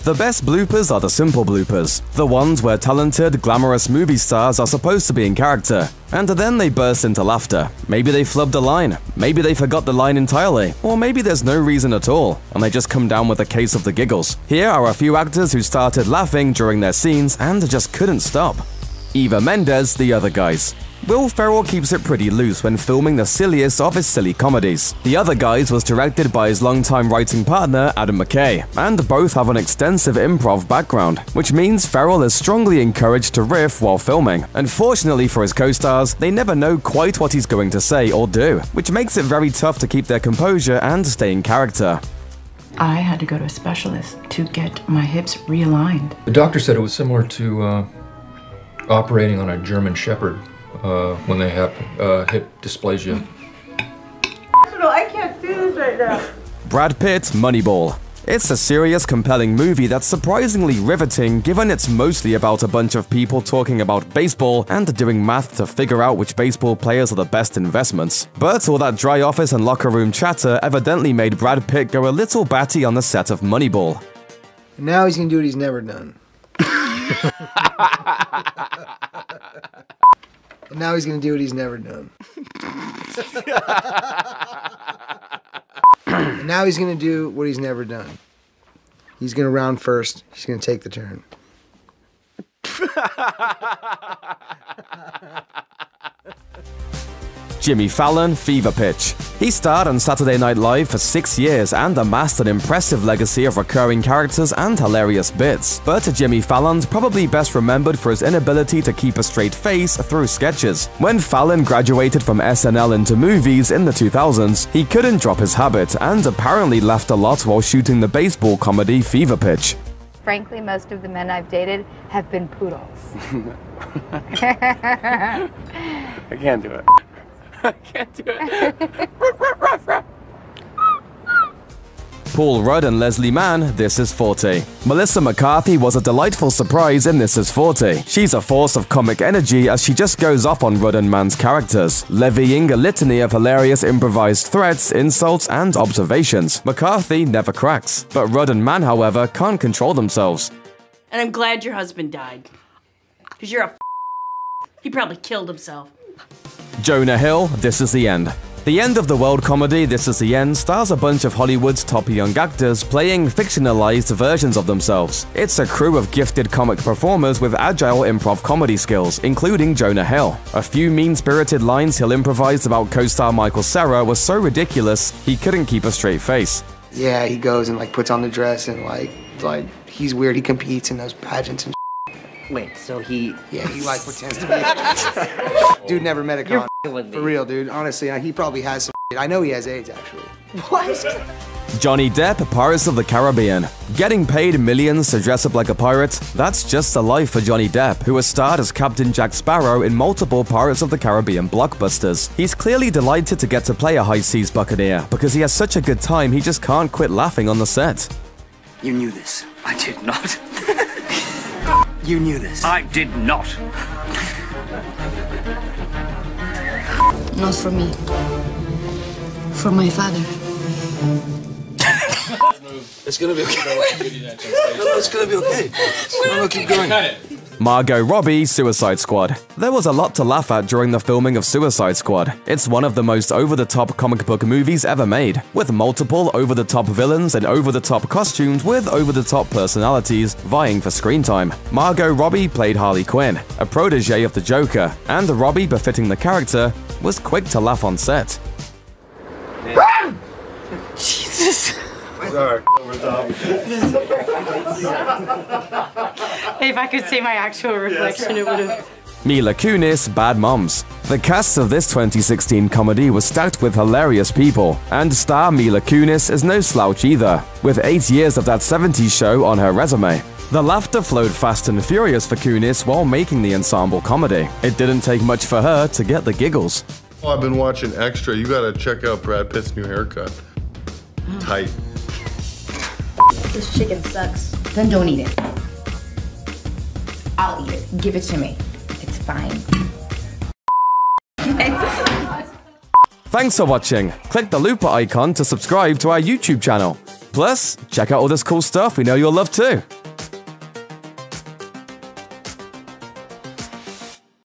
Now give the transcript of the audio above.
The best bloopers are the simple bloopers, the ones where talented, glamorous movie stars are supposed to be in character, and then they burst into laughter. Maybe they flubbed a line, maybe they forgot the line entirely, or maybe there's no reason at all, and they just come down with a case of the giggles. Here are a few actors who started laughing during their scenes and just couldn't stop. Eva Mendes, the other guys. Will Ferrell keeps it pretty loose when filming the silliest of his silly comedies. The Other Guys was directed by his longtime writing partner Adam McKay, and both have an extensive improv background, which means Ferrell is strongly encouraged to riff while filming. Unfortunately for his co-stars, they never know quite what he's going to say or do, which makes it very tough to keep their composure and stay in character. I had to go to a specialist to get my hips realigned. The doctor said it was similar to operating on a German Shepherd. When they have hip dysplasia. No, I can't do this right now. Brad Pitt, Moneyball. It's a serious, compelling movie that's surprisingly riveting given it's mostly about a bunch of people talking about baseball and doing math to figure out which baseball players are the best investments. But all that dry office and locker room chatter evidently made Brad Pitt go a little batty on the set of Moneyball. Now he's gonna do what he's never done. And now he's gonna do what he's never done. And now he's gonna do what he's never done. He's gonna round first. He's gonna take the turn. Jimmy Fallon, Fever Pitch. He starred on Saturday Night Live for 6 years and amassed an impressive legacy of recurring characters and hilarious bits. But Jimmy Fallon's probably best remembered for his inability to keep a straight face through sketches. When Fallon graduated from SNL into movies in the 2000s, he couldn't drop his habit and apparently laughed a lot while shooting the baseball comedy Fever Pitch. Frankly, most of the men I've dated have been poodles. I can't do it. I can't do it. Paul Rudd and Leslie Mann, This Is 40. Melissa McCarthy was a delightful surprise in This Is 40. She's a force of comic energy as she just goes off on Rudd and Mann's characters, levying a litany of hilarious improvised threats, insults, and observations. McCarthy never cracks, but Rudd and Mann, however, can't control themselves. And I'm glad your husband died. Because you're a He probably killed himself. Jonah Hill, This Is the End. The end of the world comedy This Is the End stars a bunch of Hollywood's top young actors playing fictionalized versions of themselves. It's a crew of gifted comic performers with agile improv comedy skills, including Jonah Hill. A few mean-spirited lines Hill improvised about co-star Michael Cera were so ridiculous he couldn't keep a straight face. Yeah, he goes and puts on the dress and like he's weird. He competes in those pageants and Wait, so he... Yeah, he pretends to be. Dude never met a con. For real, dude. Honestly, he probably has some. I know he has AIDS, actually. What? Johnny Depp, Pirates of the Caribbean. Getting paid millions to dress up like a pirate? That's just the life for Johnny Depp, who has starred as Captain Jack Sparrow in multiple Pirates of the Caribbean blockbusters. He's clearly delighted to get to play a high seas buccaneer, because he has such a good time he just can't quit laughing on the set. You knew this. I did not. You knew this. I did not. Not for me. For my father. It's gonna be okay. No, it's gonna be okay. No, keep going. Margot Robbie, Suicide Squad. There was a lot to laugh at during the filming of Suicide Squad. It's one of the most over-the-top comic book movies ever made, with multiple over-the-top villains and over-the-top costumes with over-the-top personalities vying for screen time. Margot Robbie played Harley Quinn, a protege of the Joker, and Robbie, befitting the character, was quick to laugh on set. Jesus. Sorry, over the top. If I could see my actual reflection, it would have... Mila Kunis, Bad Moms. The cast of this 2016 comedy was stacked with hilarious people, and star Mila Kunis is no slouch either, with 8 years of that 70s show on her resume. The laughter flowed fast and furious for Kunis while making the ensemble comedy. It didn't take much for her to get the giggles. Oh, I've been watching Extra. You gotta check out Brad Pitt's new haircut. Tight. This chicken sucks. Then don't eat it. I'll eat it. Give it to me. It's fine. Thanks for watching. Click the looper icon to subscribe to our YouTube channel. Plus, check out all this cool stuff we know you'll love too.